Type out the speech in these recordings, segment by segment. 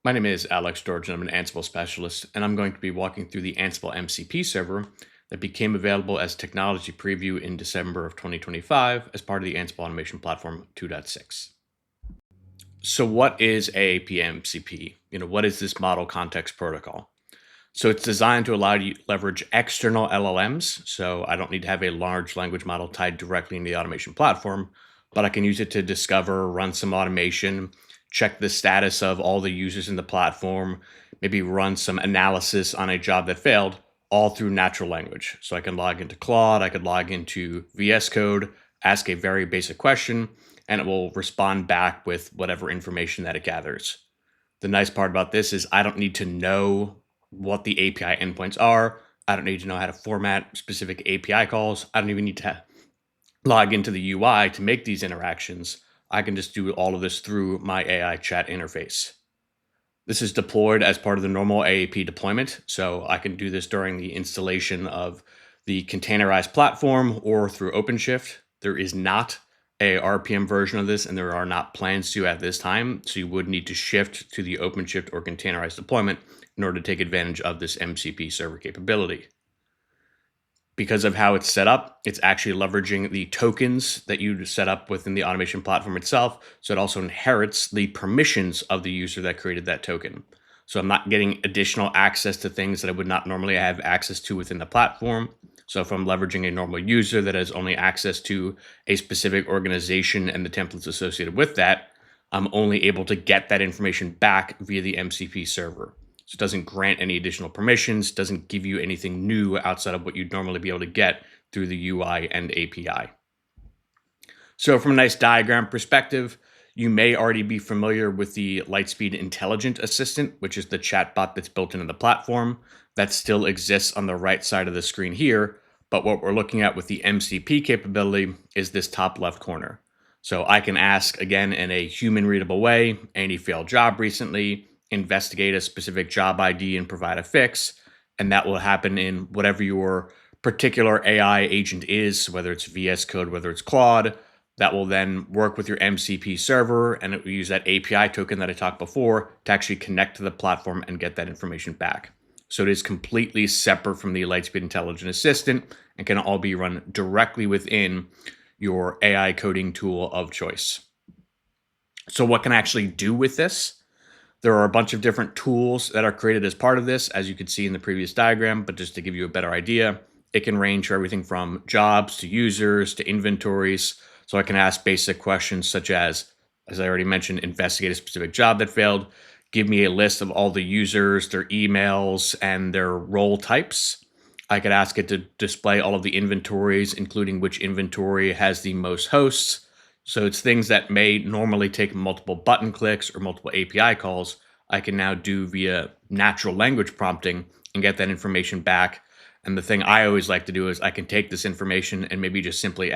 My name is Alex Dworjan. I'm an Ansible specialist, and I'm going to be walking through the Ansible MCP server that became available as technology preview in December of 2025 as part of the Ansible Automation Platform 2.6. So what is AAP MCP? What is this model context protocol? So it's designed to allow you to leverage external LLMs. So I don't need to have a large language model tied directly into the automation platform, but I can use it to discover, run some automation, check the status of all the users in the platform, maybe run some analysis on a job that failed, all through natural language. So I can log into Claude, I could log into VS Code, ask a very basic question, and it will respond back with whatever information that it gathers. The nice part about this is I don't need to know what the API endpoints are. I don't need to know how to format specific API calls. I don't even need to log into the UI to make these interactions. I can just do all of this through my AI chat interface. This is deployed as part of the normal AAP deployment, so I can do this during the installation of the containerized platform or through OpenShift. There is not a RPM version of this, and there are not plans to at this time, so you would need to shift to the OpenShift or containerized deployment in order to take advantage of this MCP server capability. Because of how it's set up, it's actually leveraging the tokens that you set up within the automation platform itself. So it also inherits the permissions of the user that created that token. So I'm not getting additional access to things that I would not normally have access to within the platform. So if I'm leveraging a normal user that has only access to a specific organization and the templates associated with that, I'm only able to get that information back via the MCP server. So it doesn't grant any additional permissions, doesn't give you anything new outside of what you'd normally be able to get through the UI and API. So from a nice diagram perspective, you may already be familiar with the Lightspeed Intelligent Assistant, which is the chatbot that's built into the platform. That still exists on the right side of the screen here, but what we're looking at with the MCP capability is this top left corner. So I can ask, again, in a human readable way, any failed job recently, investigate a specific job ID and provide a fix. And that will happen in whatever your particular AI agent is, whether it's VS Code, whether it's Claude. That will then work with your MCP server, and it will use that API token that I talked before to actually connect to the platform and get that information back. So it is completely separate from the Lightspeed Intelligent Assistant and can all be run directly within your AI coding tool of choice. So what can I actually do with this? There are a bunch of different tools that are created as part of this, as you could see in the previous diagram, but just to give you a better idea, it can range for everything from jobs to users to inventories. So I can ask basic questions such as I already mentioned, investigate a specific job that failed, give me a list of all the users, their emails, and their role types. I could ask it to display all of the inventories, including which inventory has the most hosts. So it's things that may normally take multiple button clicks or multiple API calls, I can now do via natural language prompting and get that information back. And the thing I always like to do is I can take this information and maybe just simply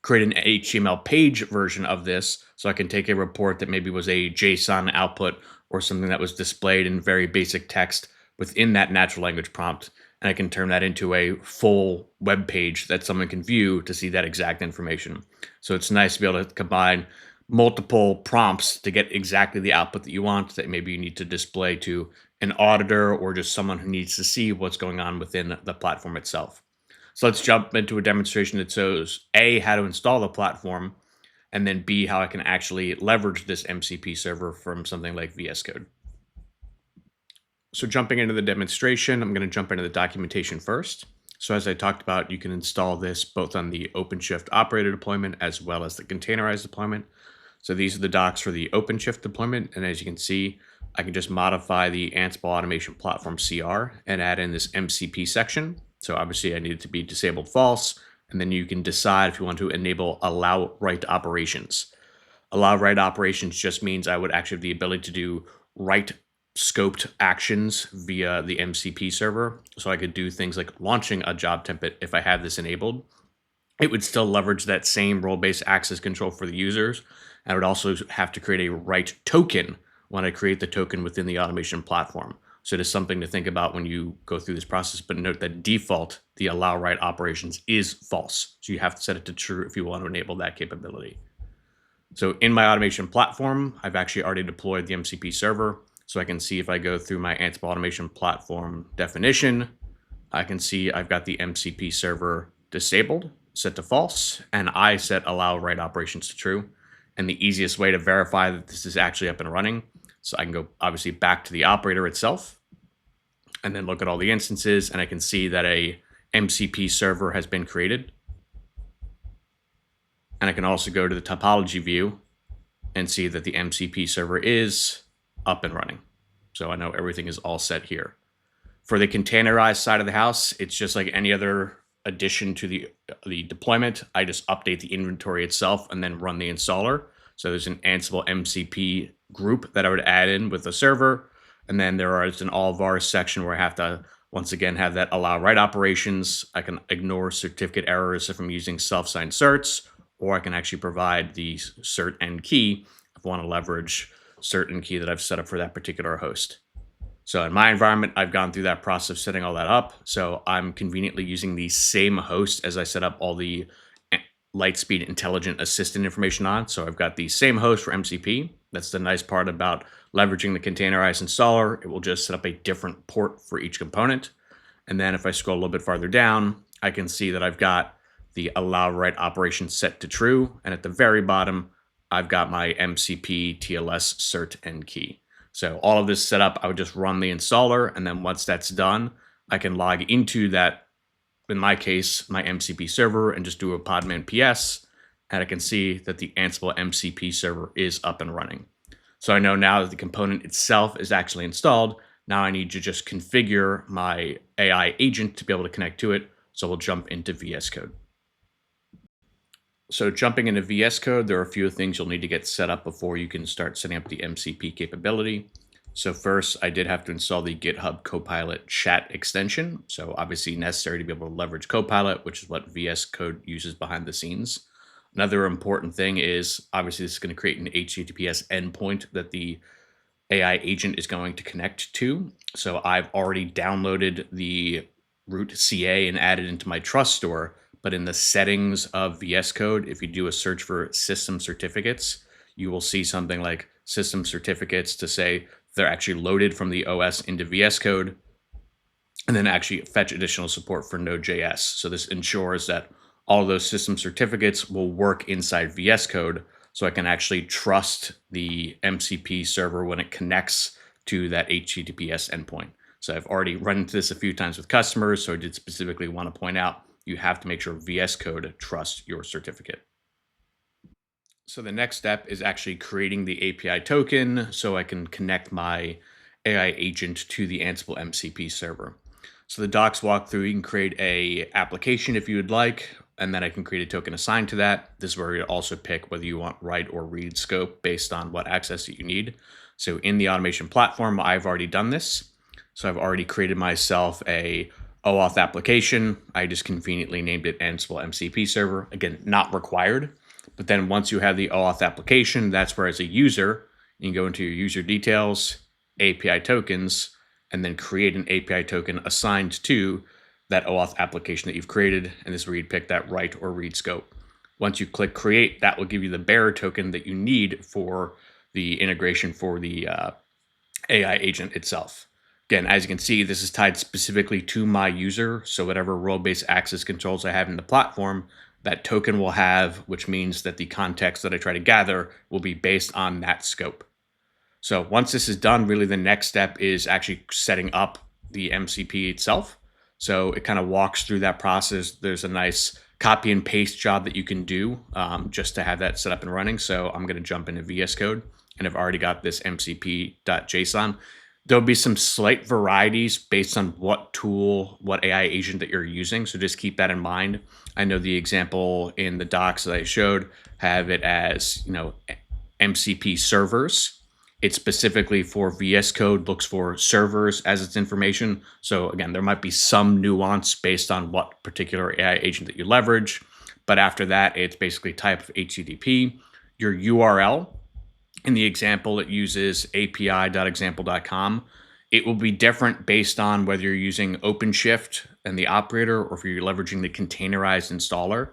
create an HTML page version of this. So I can take a report that maybe was a JSON output or something that was displayed in very basic text within that natural language prompt. And I can turn that into a full web page that someone can view to see that exact information. So it's nice to be able to combine multiple prompts to get exactly the output that you want, that maybe you need to display to an auditor or just someone who needs to see what's going on within the platform itself. So let's jump into a demonstration that shows A, how to install the platform, and then B, how I can actually leverage this MCP server from something like VS Code. So jumping into the demonstration, I'm going to jump into the documentation first. So as I talked about, you can install this both on the OpenShift operator deployment as well as the containerized deployment. So these are the docs for the OpenShift deployment. And as you can see, I can just modify the Ansible Automation Platform CR and add in this MCP section. So obviously I need it to be disabled false. And then you can decide if you want to enable allow write operations. Allow write operations just means I would actually have the ability to do write scoped actions via the MCP server. So I could do things like launching a job template if I have this enabled. It would still leverage that same role-based access control for the users. I would also have to create a write token when I create the token within the automation platform. So it is something to think about when you go through this process, but note that default, the allow write operations is false. So you have to set it to true if you want to enable that capability. So in my automation platform, I've actually already deployed the MCP server. So I can see if I go through my Ansible automation platform definition, I can see I've got the MCP server disabled, set to false, and I set allow write operations to true. And the easiest way to verify that this is actually up and running, so I can go obviously back to the operator itself and then look at all the instances, and I can see that a MCP server has been created. And I can also go to the topology view and see that the MCP server is up and running. So I know everything is all set here. For the containerized side of the house, it's just like any other addition to the deployment. I just update the inventory itself and then run the installer. So there's an Ansible MCP group that I would add in with the server. And then there is an all vars section where I have to, once again, have that allow write operations. I can ignore certificate errors if I'm using self-signed certs, or I can actually provide the cert end key if I want to leverage cert and key that I've set up for that particular host. So in my environment, I've gone through that process setting all that up. So I'm conveniently using the same host as I set up all the Lightspeed Intelligent Assistant information on. So I've got the same host for MCP. That's the nice part about leveraging the containerized installer. It will just set up a different port for each component. And then if I scroll a little bit farther down, I can see that I've got the allow write operation set to true. And at the very bottom, I've got my MCP TLS cert end key. So all of this set up, I would just run the installer. And then once that's done, I can log into that, in my case, my MCP server, and just do a podman PS. And I can see that the Ansible MCP server is up and running. So I know now that the component itself is actually installed. Now I need to just configure my AI agent to be able to connect to it. So we'll jump into VS Code. So jumping into VS Code, there are a few things you'll need to get set up before you can start setting up the MCP capability. So first, I did have to install the GitHub Copilot chat extension. So obviously necessary to be able to leverage Copilot, which is what VS Code uses behind the scenes. Another important thing is obviously this is going to create an HTTPS endpoint that the AI agent is going to connect to. So I've already downloaded the root CA and added into my trust store. But in the settings of VS Code, if you do a search for system certificates, you will see something like system certificates to say they're actually loaded from the OS into VS Code, and then actually fetch additional support for Node.js. So this ensures that all of those system certificates will work inside VS Code, so I can actually trust the MCP server when it connects to that HTTPS endpoint. So I've already run into this a few times with customers, so I did specifically want to point out you have to make sure VS Code trusts your certificate. So the next step is actually creating the API token so I can connect my AI agent to the Ansible MCP server. So the docs walk through, you can create a application if you would like, and then I can create a token assigned to that. This is where you also pick whether you want write or read scope based on what access that you need. So in the automation platform, I've already done this. So I've already created myself a OAuth application. I just conveniently named it Ansible MCP server. Again, not required. But then once you have the OAuth application, that's where as a user, you can go into your user details, API tokens, and then create an API token assigned to that OAuth application that you've created. And this is where you'd pick that write or read scope. Once you click create, that will give you the bearer token that you need for the integration for the AI agent itself. Again, as you can see, this is tied specifically to my user. So whatever role-based access controls I have in the platform, that token will have, which means that the context that I try to gather will be based on that scope. So once this is done, really the next step is actually setting up the MCP itself. So it kind of walks through that process. There's a nice copy and paste job that you can do just to have that set up and running. So I'm going to jump into VS Code, and I've already got this mcp.json. There'll be some slight varieties based on what tool, what AI agent that you're using. So just keep that in mind. I know the example in the docs that I showed have it as, MCP servers. It's specifically for VS Code, looks for servers as its information. So again, there might be some nuance based on what particular AI agent that you leverage. But after that, it's basically type of HTTP, your URL. In the example, it uses api.example.com. It will be different based on whether you're using OpenShift and the operator or if you're leveraging the containerized installer.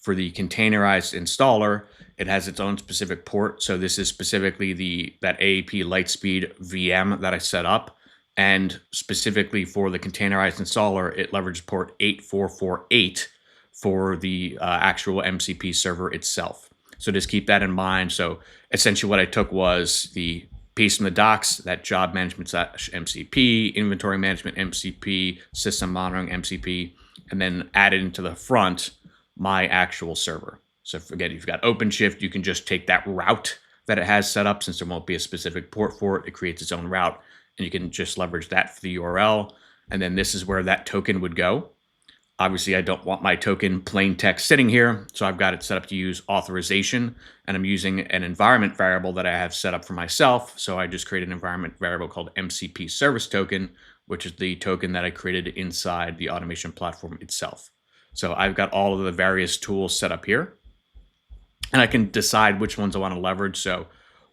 For the containerized installer, it has its own specific port. So this is specifically that AAP Lightspeed VM that I set up. And specifically for the containerized installer, it leverages port 8448 for the actual MCP server itself. So just keep that in mind. So essentially what I took was the piece from the docs, that job management MCP, inventory management MCP, system monitoring MCP, and then added into the front my actual server. So again, if you've got OpenShift, you can just take that route that it has set up. Since there won't be a specific port for it, it creates its own route, and you can just leverage that for the URL. And then this is where that token would go. Obviously, I don't want my token plain text sitting here, so I've got it set up to use authorization, and I'm using an environment variable that I have set up for myself. So I just created an environment variable called MCP service token, which is the token that I created inside the automation platform itself. So I've got all of the various tools set up here, and I can decide which ones I want to leverage. So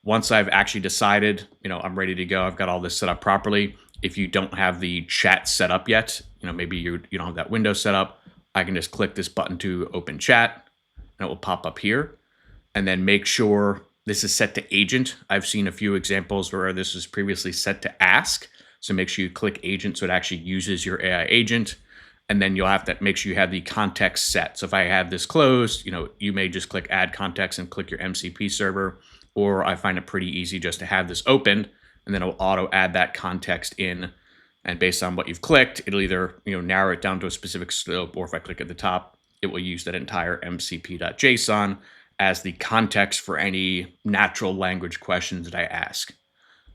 once I've actually decided, I'm ready to go, I've got all this set up properly. If you don't have the chat set up yet, maybe you don't have that window set up, I can just click this button to open chat, and it will pop up here. And then make sure this is set to agent. I've seen a few examples where this was previously set to ask. So make sure you click agent so it actually uses your AI agent. And then you'll have to make sure you have the context set. So if I have this closed, you may just click add context and click your MCP server, or I find it pretty easy just to have this opened, and then it'll auto add that context in. And based on what you've clicked, it'll either narrow it down to a specific scope, or if I click at the top, it will use that entire mcp.json as the context for any natural language questions that I ask.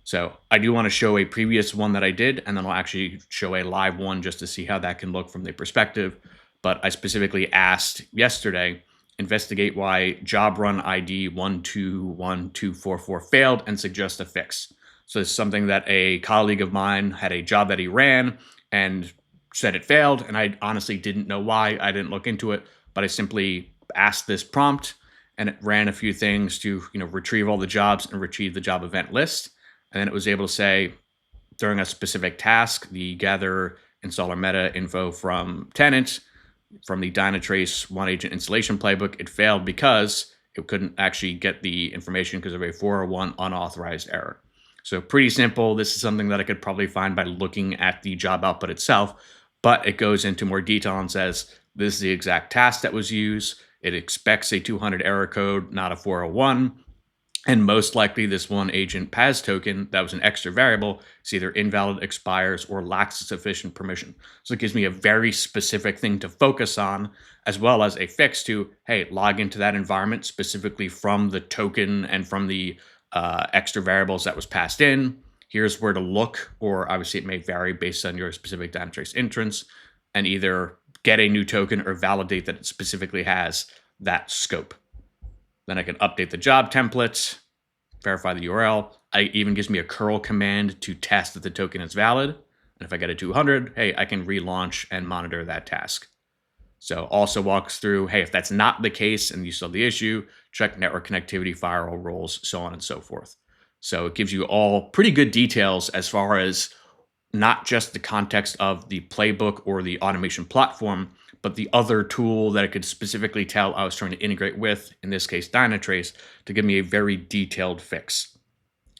So I do want to show a previous one that I did, and then I'll actually show a live one just to see how that can look from the perspective. But I specifically asked yesterday, investigate why job run ID 121244 failed and suggest a fix. So it's something that a colleague of mine had a job that he ran and said it failed, and I honestly didn't know why. I didn't look into it, but I simply asked this prompt, and it ran a few things to retrieve all the jobs and retrieve the job event list. And then it was able to say, during a specific task, the gather installer meta info from tenant, from the Dynatrace one agent installation playbook, it failed because it couldn't actually get the information because of a 401 unauthorized error. So pretty simple. This is something that I could probably find by looking at the job output itself, but it goes into more detail and says, this is the exact task that was used. It expects a 200 error code, not a 401. And most likely this one agent PAS token that was an extra variable is either invalid, expires, or lacks sufficient permission. So it gives me a very specific thing to focus on, as well as a fix to, hey, log into that environment specifically from the token and from the extra variables that was passed in. Here's where to look, or obviously it may vary based on your specific Dynatrace entrance, and either get a new token or validate that it specifically has that scope. Then I can update the job templates, verify the URL. It even gives me a curl command to test that the token is valid. And if I get a 200, hey, I can relaunch and monitor that task. So also walks through, hey, if that's not the case and you still have the issue, check network connectivity, firewall rules, so on and so forth. So it gives you all pretty good details as far as not just the context of the playbook or the automation platform, but the other tool that I could specifically tell I was trying to integrate with, in this case, Dynatrace, to give me a very detailed fix.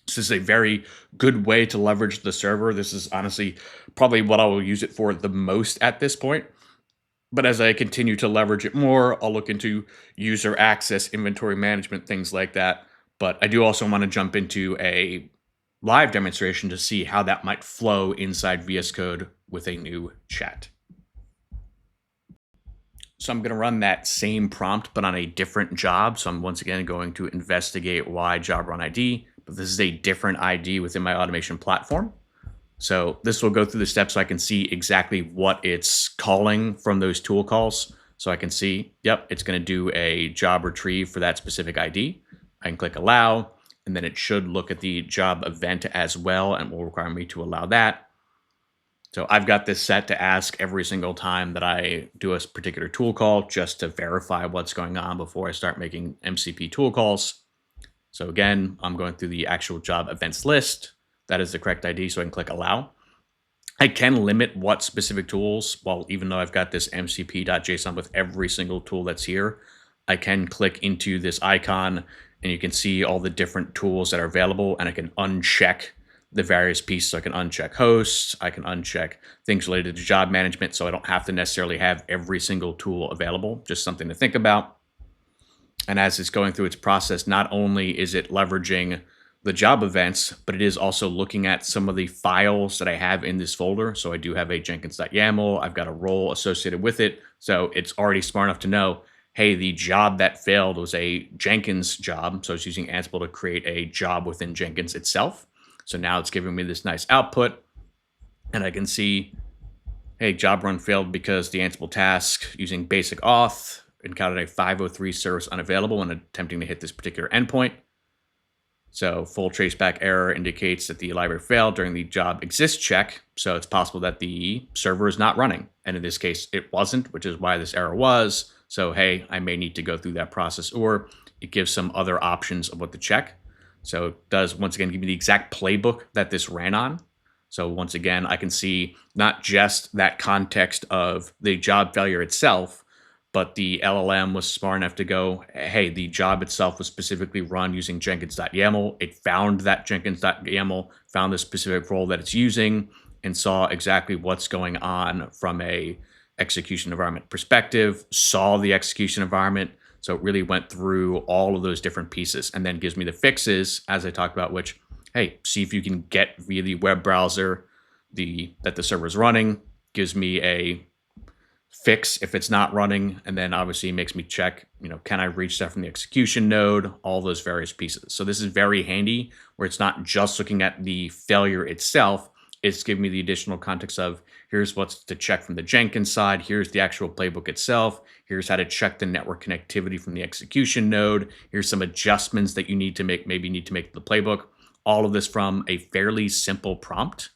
So this is a very good way to leverage the server. This is honestly probably what I will use it for the most at this point. But as I continue to leverage it more, I'll look into user access, inventory management, things like that. But I do also want to jump into a live demonstration to see how that might flow inside VS Code with a new chat. So I'm going to run that same prompt, but on a different job. So I'm once again going to investigate why job run ID, but this is a different ID within my automation platform. So this will go through the steps so I can see exactly what it's calling from those tool calls. So I can see, yep, it's going to do a job retrieve for that specific ID. I can click allow, and then it should look at the job event as well and will require me to allow that. So I've got this set to ask every single time that I do a particular tool call just to verify what's going on before I start making MCP tool calls. So again, I'm going through the actual job events list. That is the correct ID, so I can click allow. I can limit what specific tools, well, even though I've got this mcp.json with every single tool that's here, I can click into this icon and you can see all the different tools that are available, and I can uncheck the various pieces. So I can uncheck hosts, I can uncheck things related to job management, so I don't have to necessarily have every single tool available, just something to think about. And as it's going through its process, not only is it leveraging the job events, but it is also looking at some of the files that I have in this folder. So I do have a Jenkins.yaml, I've got a role associated with it. So it's already smart enough to know, hey, the job that failed was a Jenkins job. So it's using Ansible to create a job within Jenkins itself. So now it's giving me this nice output, and I can see, hey, job run failed because the Ansible task using basic auth encountered a 503 service unavailable when attempting to hit this particular endpoint. So full traceback error indicates that the library failed during the job exists check. So it's possible that the server is not running. And in this case, it wasn't, which is why this error was. So, hey, I may need to go through that process, or it gives some other options of what to check. So it does, once again, give me the exact playbook that this ran on. So once again, I can see not just that context of the job failure itself, but the LLM was smart enough to go, hey, the job itself was specifically run using Jenkins.yaml. It found that Jenkins.yaml, found the specific role that it's using, and saw exactly what's going on from a execution environment perspective, saw the execution environment. So it really went through all of those different pieces and then gives me the fixes, as I talked about, which, hey, see if you can get via the web browser that the server is running, gives me a fix if it's not running, and then obviously makes me check, can I reach that from the execution node, all those various pieces. So this is very handy, where it's not just looking at the failure itself, it's giving me the additional context of, here's what's to check from the Jenkins side, here's the actual playbook itself, here's how to check the network connectivity from the execution node, here's some adjustments that you need to make, maybe need to make to the playbook. All of this from a fairly simple prompt,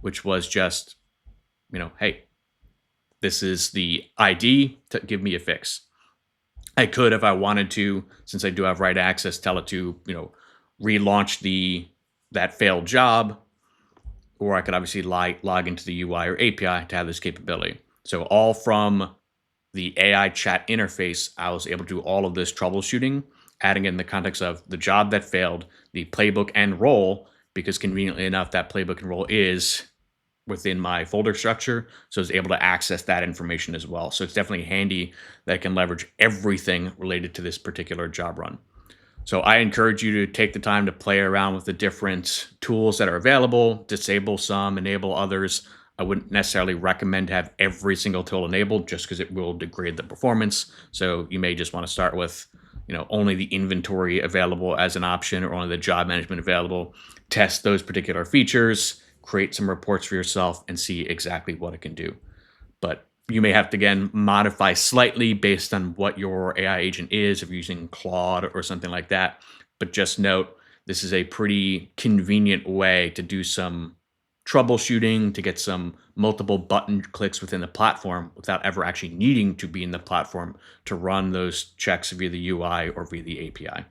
which was just, hey, this is the ID to give me a fix. I could, if I wanted to, since I do have write access, tell it to, relaunch that failed job, or I could obviously log into the UI or API to have this capability. So all from the AI chat interface, I was able to do all of this troubleshooting, adding in the context of the job that failed, the playbook and role, because conveniently enough, that playbook and role is within my folder structure. So I was able to access that information as well. So it's definitely handy that I can leverage everything related to this particular job run. So I encourage you to take the time to play around with the different tools that are available, disable some, enable others. I wouldn't necessarily recommend to have every single tool enabled just because it will degrade the performance. So you may just want to start with, only the inventory available as an option, or only the job management available. Test those particular features, create some reports for yourself, and see exactly what it can do. But you may have to, again, modify slightly based on what your AI agent is, if you're using Claude or something like that. But just note, this is a pretty convenient way to do some troubleshooting, to get some multiple button clicks within the platform without ever actually needing to be in the platform to run those checks via the UI or via the API.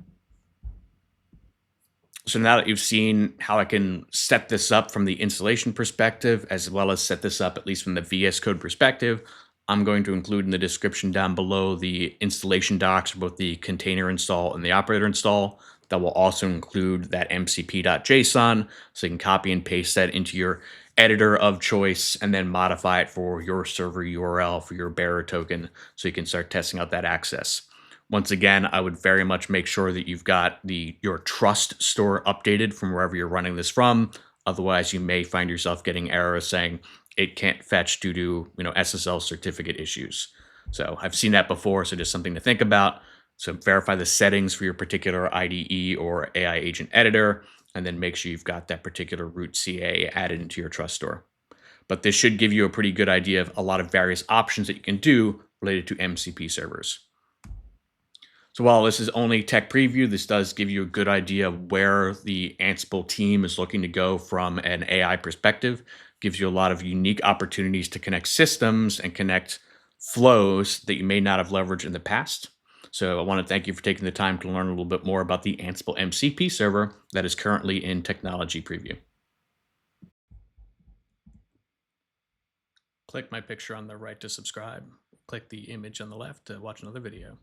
So now that you've seen how I can set this up from the installation perspective, as well as set this up at least from the VS Code perspective, I'm going to include in the description down below the installation docs for both the container install and the operator install. That will also include that mcp.json, so you can copy and paste that into your editor of choice and then modify it for your server URL for your bearer token, so you can start testing out that access. Once again, I would very much make sure that you've got your trust store updated from wherever you're running this from. Otherwise, you may find yourself getting errors saying it can't fetch due to SSL certificate issues. So I've seen that before, so just something to think about. So verify the settings for your particular IDE or AI agent editor, and then make sure you've got that particular root CA added into your trust store. But this should give you a pretty good idea of a lot of various options that you can do related to MCP servers. So while this is only tech preview, this does give you a good idea of where the Ansible team is looking to go from an AI perspective. Gives you a lot of unique opportunities to connect systems and connect flows that you may not have leveraged in the past. So I want to thank you for taking the time to learn a little bit more about the Ansible MCP server that is currently in technology preview. Click my picture on the right to subscribe. Click the image on the left to watch another video.